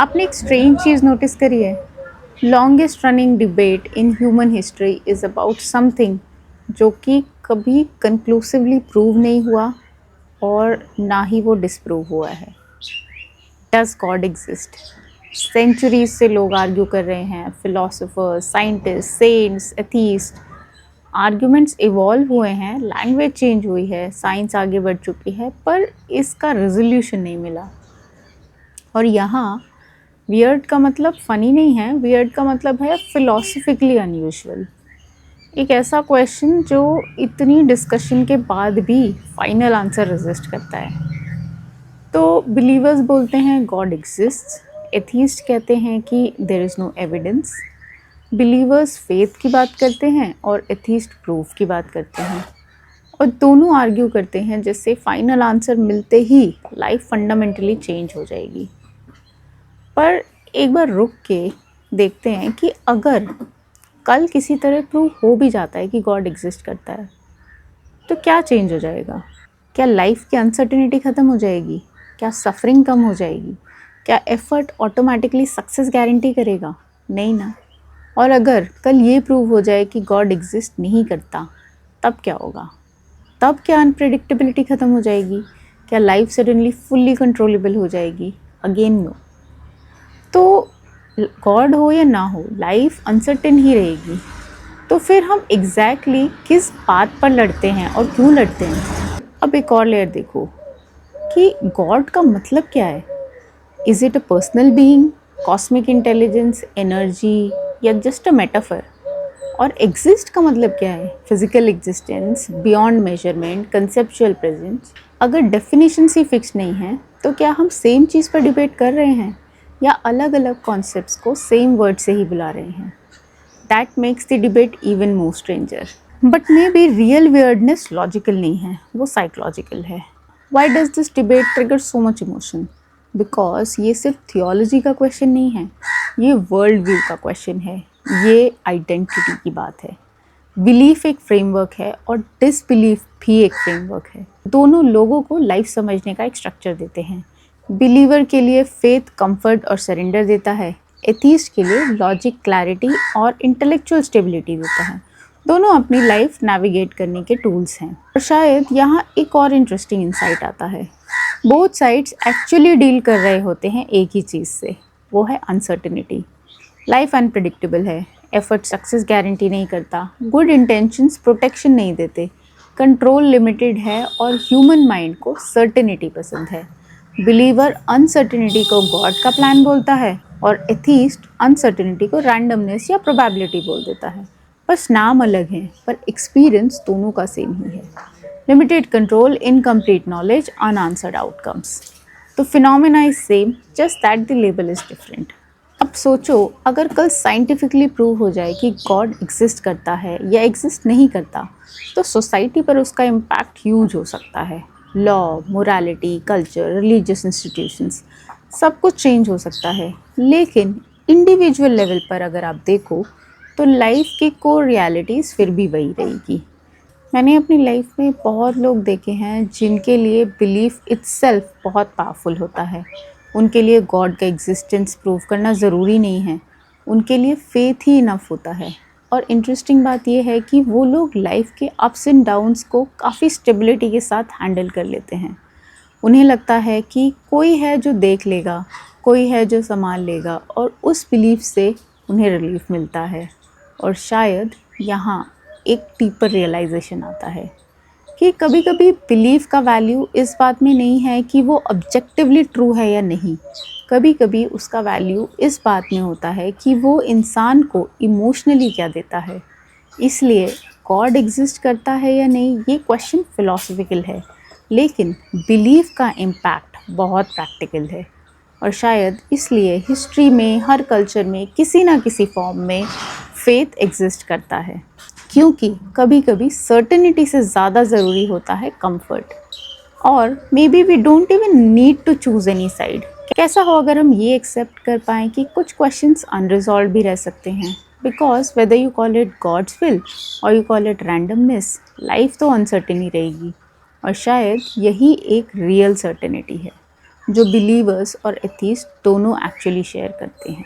आपने एक स्ट्रेंज चीज़ नोटिस करी है? Longest running debate in human history is about something जो कि कभी कंक्लूसिवली प्रूव नहीं हुआ और ना ही वो डिसप्रूव हुआ है। Does God exist? सेंचुरीज से लोग आर्ग्यू कर रहे हैं, philosophers, scientist, saints, atheist. Arguments evolve हुए हैं, लैंग्वेज चेंज हुई है, साइंस आगे बढ़ चुकी है, पर इसका रेजोल्यूशन नहीं मिला। और यहाँ वियर्ड का मतलब फ़नी नहीं है, वियर्ड का मतलब है फ़िलॉसफिकली अनयूजुअल। एक ऐसा क्वेश्चन जो इतनी डिस्कशन के बाद भी फाइनल आंसर रेजिस्ट करता है। तो बिलीवर्स बोलते हैं गॉड एग्जिस्ट्स, एथीस्ट कहते हैं कि there is no evidence. Believers faith की बात करते हैं और एथीस्ट प्रूफ की बात करते हैं, और दोनों आर्ग्यू करते हैं जिससे फाइनल आंसर मिलते ही लाइफ फंडामेंटली चेंज हो जाएगी। पर एक बार रुक के देखते हैं कि अगर कल किसी तरह प्रूव हो भी जाता है कि गॉड एग्जिस्ट करता है, तो क्या चेंज हो जाएगा? क्या लाइफ की अनसर्टेनिटी ख़त्म हो जाएगी? क्या सफरिंग कम हो जाएगी? क्या एफर्ट ऑटोमेटिकली सक्सेस गारंटी करेगा? नहीं ना। और अगर कल ये प्रूव हो जाए कि गॉड एग्जिस्ट नहीं करता, तब क्या होगा? तब क्या अनप्रेडिक्टेबिलिटी ख़त्म हो जाएगी? क्या लाइफ सडनली फुल्ली कंट्रोलेबल हो जाएगी? Again no. तो गॉड हो या ना हो, लाइफ अनसर्टेन ही रहेगी। तो फिर हम एग्जैक्टली किस बात पर लड़ते हैं और क्यों लड़ते हैं? अब एक और लेयर देखो कि गॉड का मतलब क्या है। Is it a personal being, cosmic intelligence, energy, या जस्ट अ मेटाफर? और एग्जिस्ट का मतलब क्या है? Physical existence, beyond measurement, conceptual presence. अगर डेफिनेशंस ही फिक्स नहीं है, तो क्या हम सेम चीज़ पर डिबेट कर रहे हैं या अलग अलग कॉन्सेप्ट्स को सेम वर्ड से ही बुला रहे हैं? That makes the debate even more stranger. But may be real weirdness logical नहीं है, वो साइकोलॉजिकल है। Why does this debate trigger so much emotion? Because ये सिर्फ थियोलॉजी का क्वेश्चन नहीं है, ये वर्ल्ड व्यू का क्वेश्चन है, ये आइडेंटिटी की बात है। बिलीफ एक फ्रेमवर्क है और डिसबिलीफ भी एक फ्रेमवर्क है। दोनों लोगों को लाइफ समझने का एक स्ट्रक्चर देते हैं। बिलीवर के लिए फेथ कंफर्ट और सरेंडर देता है, एथीस्ट के लिए लॉजिक, क्लैरिटी और इंटेलेक्चुअल स्टेबिलिटी देता है। दोनों अपनी लाइफ नेविगेट करने के टूल्स हैं। और शायद यहाँ एक और इंटरेस्टिंग इंसाइट आता है। बोथ साइड्स एक्चुअली डील कर रहे होते हैं एक ही चीज़ से, वो है अनसर्टेनिटी। लाइफ अनप्रेडिक्टेबल है, एफर्ट सक्सेस गारंटी नहीं करता, गुड इंटेंशंस प्रोटेक्शन नहीं देते, कंट्रोल लिमिटेड है और ह्यूमन माइंड को सर्टेनिटी पसंद है। बिलीवर अनसर्टेनिटी को गॉड का प्लान बोलता है और एथीस्ट अनसर्टेनिटी को रैंडमनेस या प्रोबेबिलिटी बोल देता है। बस नाम अलग हैं, पर एक्सपीरियंस दोनों का सेम ही है। Limited control, incomplete knowledge, unanswered outcomes. तो phenomena is same, just that the label is different. अब सोचो, अगर कल साइंटिफिकली प्रूव हो जाए कि गॉड एग्जिस्ट करता है या एग्जिस्ट नहीं करता, तो सोसाइटी पर उसका इम्पैक्ट ह्यूज हो सकता है। Law, morality, culture, religious institutions, सब कुछ चेंज हो सकता है। लेकिन इंडिविजुअल लेवल पर अगर आप देखो, तो लाइफ की कोर रियलिटीज़ फिर भी वही रहेगी। मैंने अपनी लाइफ में बहुत लोग देखे हैं जिनके लिए बिलीफ इट्सेल्फ बहुत पावरफुल होता है। उनके लिए गॉड का एग्जिस्टेंस प्रूव करना ज़रूरी नहीं है, उनके लिए फेथ ही इनफ होता है। और इंटरेस्टिंग बात यह है कि वो लोग लाइफ के अप्स एंड डाउन्स को काफ़ी स्टेबिलिटी के साथ हैंडल कर लेते हैं। उन्हें लगता है कि कोई है जो देख लेगा, कोई है जो संभाल लेगा, और उस बिलीफ से उन्हें रिलीफ मिलता है। और शायद यहाँ एक डीपर रियलाइजेशन आता है कि कभी कभी बिलीफ का वैल्यू इस बात में नहीं है कि वो ऑब्जेक्टिवली ट्रू है या नहीं। कभी कभी उसका वैल्यू इस बात में होता है कि वो इंसान को इमोशनली क्या देता है। इसलिए गॉड एग्जिस्ट करता है या नहीं, ये क्वेश्चन फिलोसफिकल है, लेकिन बिलीफ का इम्पैक्ट बहुत प्रैक्टिकल है। और शायद इसलिए हिस्ट्री में, हर कल्चर में किसी ना किसी फॉर्म में फेथ एग्जिस्ट करता है, क्योंकि कभी कभी सर्टेनिटी से ज़्यादा ज़रूरी होता है कंफर्ट। और maybe we don't even need to choose any side. कैसा हो अगर हम ये एक्सेप्ट कर पाएँ कि कुछ क्वेश्चंस अनरिजॉल्व भी रह सकते हैं, because whether you call it God's will और you call it randomness, life तो अनसर्टेन ही रहेगी। और शायद यही एक रियल सर्टेनिटी है। जो बिलीवर्स और एथीस्ट दोनों एक्चुअली शेयर करते हैं।